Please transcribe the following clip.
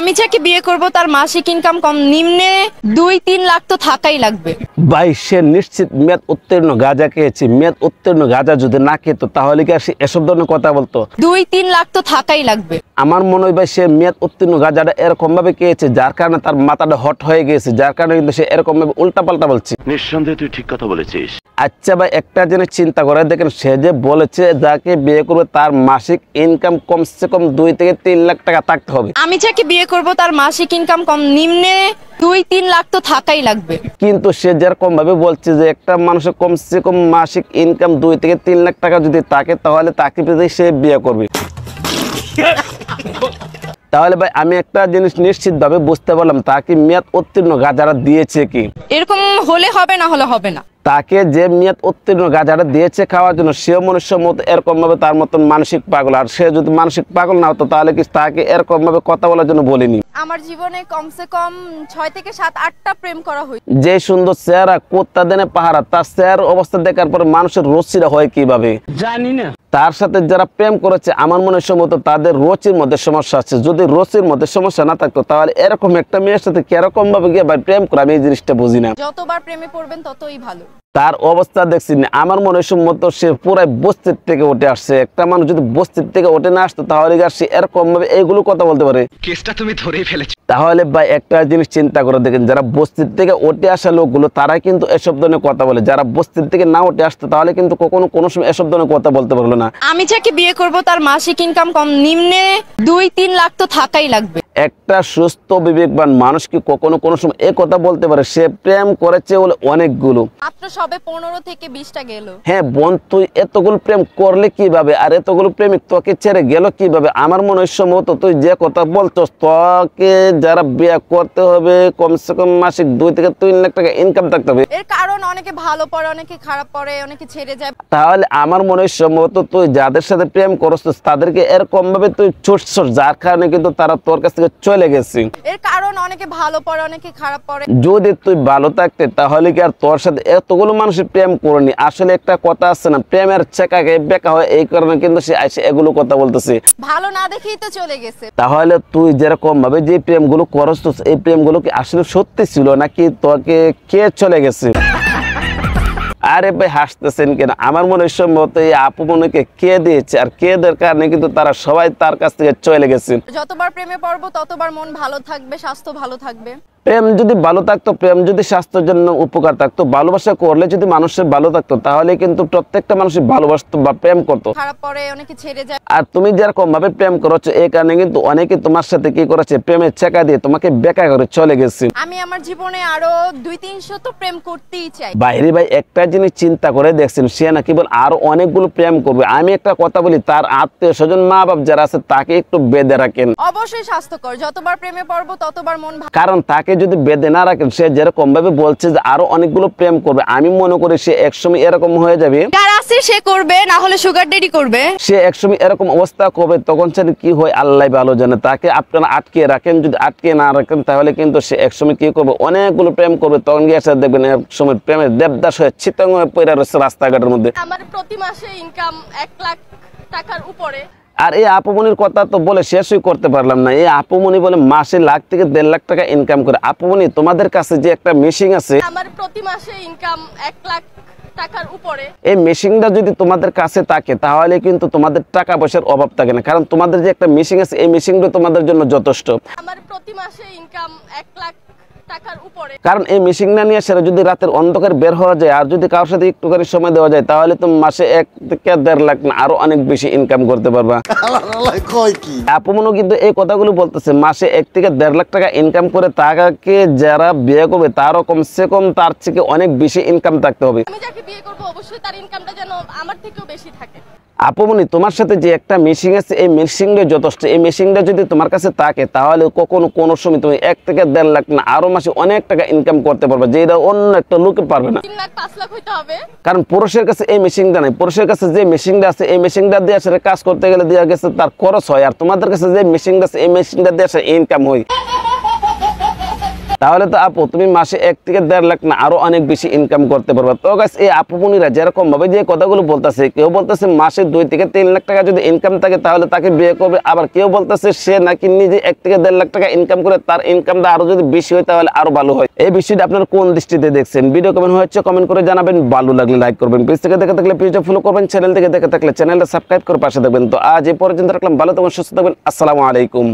আমি যাকে বিয়ে করব তার মাসিক ইনকাম কম নিম্নে 2-3 লাখ তো থাকাই লাগবে। ভাই সে নিশ্চিত মেয়াদ উত্তীর্ণ গাঁজা খেয়েছে, মেয়াদ উত্তীর্ণ গাঁজা যদি না খেত তাহলে কি আর সে এসব ধরনের কথা বলতো? 2-3 লাখ তো থাকাই লাগবে। আমার মনে হয় ভাই সে মেয়াদ উত্তীর্ণ গাঁজাটা এরকম ভাবে খেয়েছে যার কারণে তার মাথাটা হট হয়ে গেছে, যার কারণে কিন্তু সে এরকম ভাবে উল্টা পাল্টা বলছে। নিঃসন্দেহে তুই ঠিক কথা বলেছিস। আচ্ছা ভাই একটা জিনিস চিন্তা করে দেখেন, সে যে বলেছে যাকে বিয়ে করবে তার মাসিক ইনকাম কমসে কম 2 থেকে 3 লাখ টাকা থাকতে হবে। আমি যাকে বিয়ে করব তার মাসিক ইনকাম কম নিম্নে 2-3 লাখ তো থাকাই লাগবে। কিন্তু সে যেরকম ভাবে বলছে যে একটা মানুষের কমসে কম মাসিক ইনকাম 2 থেকে 3 লাখ টাকা যদি থাকে তাহলে তাকে পেতে সে বিয়ে করবে। তাহলে ভাই আমি একটা জিনিস নিশ্চিত ভাবে বুঝতে পারলাম তাকে মেয়াদ উত্তীর্ণ গাঁজারা দিয়েছে কি। এরকম হলে হবে, না হলে হবে না। তাকে যে মেয়াদ উত্তীর্ণ গাঁজাটা দিয়েছে খাওয়ার জন্য সেও মনুষ্যের মতো এরকম ভাবে তার মতন মানসিক পাগল, আর সে যদি মানসিক পাগল না হতো তাহলে কি তাকে এরকম ভাবে কথা বলার জন্য বলিনি। আমার জীবনে কমসে কম 6 থেকে 7-8টা প্রেম করা হয়েছে। যে সুন্দর চেহারা কোত্তা দেনে পাহারা, তার চেহার অবস্থা দেখার পরে মানুষের রুচিরা হয় কিভাবে জানি না। তার সাথে যারা প্রেম করেছে আমার মনে হয় সম্ভবত তাদের রুচির মধ্যে সমস্যা আছে। যদি রুচির মধ্যে সমস্যা না থাকতো তাহলে এরকম একটা মেয়ের সাথে কিরকম ভাবে গিয়ে ভাই প্রেম করে, আমি এই জিনিসটা বুঝি না। যতবার প্রেমে পড়বেন ততই ভালো। তার অবস্থা দেখছি না, আমার মনে হয় সম্ভবত সে পুরাই বস্তির থেকে উঠে আসছে। একটা মানুষ যদি বস্তির থেকে উঠে না আসতো তাহলে সে এরকম ভাবে এইগুলো কথা বলতে পারে। কেসটা তুমি ধরেই ফেলেছো। তাহলে ভাই একটা জিনিস চিন্তা করে দেখেন, যারা বস্তির থেকে উঠে আসা লোকগুলো তারা কিন্তু এসব ধরনের কথা বলে, যারা বস্তির থেকে না উঠে আসতো তাহলে কিন্তু কখনো কোনো সময় এসব ধরনের কথা বলতে পারলো না। আমি যাকে বিয়ে করব তার মাসিক ইনকাম কম নিম্নে 2-3 লাখ তো থাকাই লাগবে। একটা সুস্থ বিবেকবান মানুষ কি কখনো কোনো সময় এই কথা বলতে পারে? সে প্রেম করেছে বলে অনেকগুলো, মাত্র সবে 15 থেকে 20টা গেল। হ্যাঁ বোন তুই এতগুলো প্রেম করলে কিভাবে, আর এতগুলো প্রেমিক তোকে ছেড়ে গেল কিভাবে? আমার মনে হয় সম্ভবত তুই যে কথা বলছস তোকে যারা বিয়ে করতে হবে কমসে কম মাসিক 2 থেকে 3 লাখ টাকা ইনকাম থাকতে হবে। এর কারণ অনেকে ভালো পড়ে, অনেকে খারাপ পড়ে, অনেকে ছেড়ে যায়। তাহলে আমার মনে হয় সম্ভবত তুই যাদের সাথে প্রেম করছিস তাদেরকে এরকম ভাবে তুই ছুটছস যার কারণে কিন্তু তারা তোর কাছ থেকে চলে গেছে। এর কারণ অনেকে ভালো পড়ে, অনেকে খারাপ পড়ে। যদি তুই ভালো থাকতে তাহলে কি আর তোর সাথে এতগুলো মানুষের প্রেম করনি? আসলে একটা কথা আছে না, প্রেমের চেকাকে বেকা হয়, এই কারণে কিন্তু সে এসে এগুলো কথা বলতেছে। ভালো না দেখেই তো চলে গেছে। তাহলে তুই যেরকম ভাবে যে প্রেমগুলো করছিস এই প্রেমগুলো কি আসলে সত্যি ছিল নাকি তোকে কে চলে গেছে? আরে ভাই হাসতেছেন কেন? আমার মনে হয় সম্ভবত এই আপু মনেকে কে দিয়েছে, আর কে দেওয়ার কারণে কিন্তু তারা সবাই তার কাছ থেকে চলে গেছে। যতবার প্রেমে পড়বো ততবার মন ভালো থাকবে, স্বাস্থ্য ভালো থাকবে। প্রেম যদি ভালো থাকতো, প্রেম যদি স্বাস্থ্যের জন্য উপকার থাকতো, ভালোবাসা করলে যদি মানুষের ভালো থাকতো তাহলে কিন্তু প্রত্যেকটা মানুষই ভালোবাসতো বা প্রেম করতো। খারাপ পড়ে, অনেকে ছেড়ে যায়। আর তুমি যেরকম ভাবে প্রেম করছো এই কারণে কিন্তু অনেকে তোমার সাথে কি করেছে, প্রেমের চেকা দিয়ে তোমাকে বেকা করে চলে গেছে। আমি আমার জীবনে আরো 200-300 তো প্রেম করতেই চাই। বাইরে ভাই একটা জিনিস চিন্তা করে দেখছেন, সে না কেবল আরো অনেকগুলো প্রেম করবে। আমি একটা কথা বলি, তার আত্মীয় স্বজন মা বাপ যারা আছে তাকে একটু বেঁধে রাখেন। অবশ্যই স্বাস্থ্যকর, যতবার প্রেমে পড়বো ততবার মন ভালো। কারণ তাকে যদি বেঁধে না রাখেন, সে যেরকম ভাবে বলছে যে আরো অনেকগুলো প্রেম করবে, আমি মনে করি সে একসময় এরকম হয়ে যাবে। যার আছে সে করবে, না হলে সুগার ডেডি করবে। সে একসময় এরকম অবস্থা করবে, তখন সে কি হয় আল্লাহ ভালো জানে। তাকে আপনারা আটকে রাখেন, যদি আটকে না রাখেন তাহলে কিন্তু সে একসময় কি করবে, অনেকগুলো প্রেম করবে। তখন গিয়ে এসে দেখবেন এক সময় প্রেমের দেবদাস হয়ে চিতং হয়ে পড়ে রয়েছে রাস্তাঘাটের মধ্যে। আমার প্রতি মাসে ইনকাম 1 লাখ টাকার উপরে। আর এই আপুমনির কথা তো বলে শেষই করতে পারলাম না। এই আপুমনি বলে মাসে 1 লাখ থেকে 1.5 লাখ টাকা ইনকাম করে। আপুমনি তোমাদের কাছে যে একটা মেশিন আছে, আমার প্রতি মাসে ইনকাম 1 লাখ টাকার উপরে। এই মেশিনটা যদি তোমাদের কাছে থাকে তাহলে কিন্তু তোমাদের টাকা পয়সার অভাব থাকে না, কারণ তোমাদের যে একটা মেশিন আছে এই মেশিনটা তোমাদের জন্য যথেষ্ট। আমার প্রতি মাসে ইনকাম 1 লাখ টাকার উপরে। কারণ এই মেশিনটা নিয়ে সেটা যদি রাতের অন্ধকার বের হওয়া যায় আর যদি কারোর সাথে একটুখানি সময় দেওয়া যায় তাহলে তো মাসে 1 থেকে 1.5 লাখ না আরো অনেক বেশি ইনকাম করতে পারবা। আপুমনও কিন্তু এই কথাগুলো বলতেছে, মাসে 1 থেকে 1.5 লাখ টাকা ইনকাম করে তাকে যারা বিয়ে করবে তারও কমসে কম তার থেকে অনেক বেশি ইনকাম থাকতে হবে। আমি যাকে বিয়ে করব অবশ্যই তার ইনকামটা যেন আমার থেকেও বেশি থাকে। আপুমনি তোমার সাথে যে একটা মেশিন আছে এই মেশিনটা যথেষ্ট। এই মেশিনটা যদি তোমার কাছে থাকে তাহলে কখনো কোনো সময় তুমি 1 থেকে 1.5 লাখ না আরো মাসে অনেক টাকা ইনকাম করতে পারবে, যেটা অন্য একটা লোকে পারবে না। 3 লাখ 5 লাখ হইতে হবে। কারণ পুরুষের কাছে এই মেশিনটা নাই। পুরুষের কাছে যে মেশিনটা আছে এই মেশিনটা দিয়ে আসলে কাজ করতে গেলে দিয়ে গেছে তার খরচ হয়, আর তোমাদের কাছে যে মেশিনটা আছে এই মেশিনটা দিয়ে আসলে ইনকাম হয়। তাহলে তো আপু তুমি মাসে 1 থেকে 1.5 লাখ না আরো অনেক বেশি ইনকাম করতে পারবে। তো গাইস এই আপুমনিরা যেরকম ভাবে যে কথাগুলো বলতেছে, কেউ বলতেছে মাসে 2 থেকে 3 লাখ টাকা যদি ইনকাম থাকে তাহলে তাকে বিয়ে করবে, আবার কেউ বলতেছে সে নাকি নিজে 1 থেকে 1.5 লাখ টাকা ইনকাম করে তার ইনকামটা আরো যদি বেশি হয় তাহলে আরো ভালো হয়। এই বিষয়টা আপনারা কোন দৃষ্টিতে দেখছেন? ভিডিও কমেন্ট হচ্ছে কমেন্ট করে জানাবেন, ভালো লাগলে লাইক করবেন, পেজ থেকে দেখে থাকলে পেজটা ফলো করবেন, চ্যানেল থেকে দেখে থাকলে চ্যানেলটা সাবস্ক্রাইব করে পাশে থাকবেন। তো আজ এই পর্যন্ত রাখলাম, ভালো থাকবেন, সুস্থ থাকবেন, আসসালামু আলাইকুম।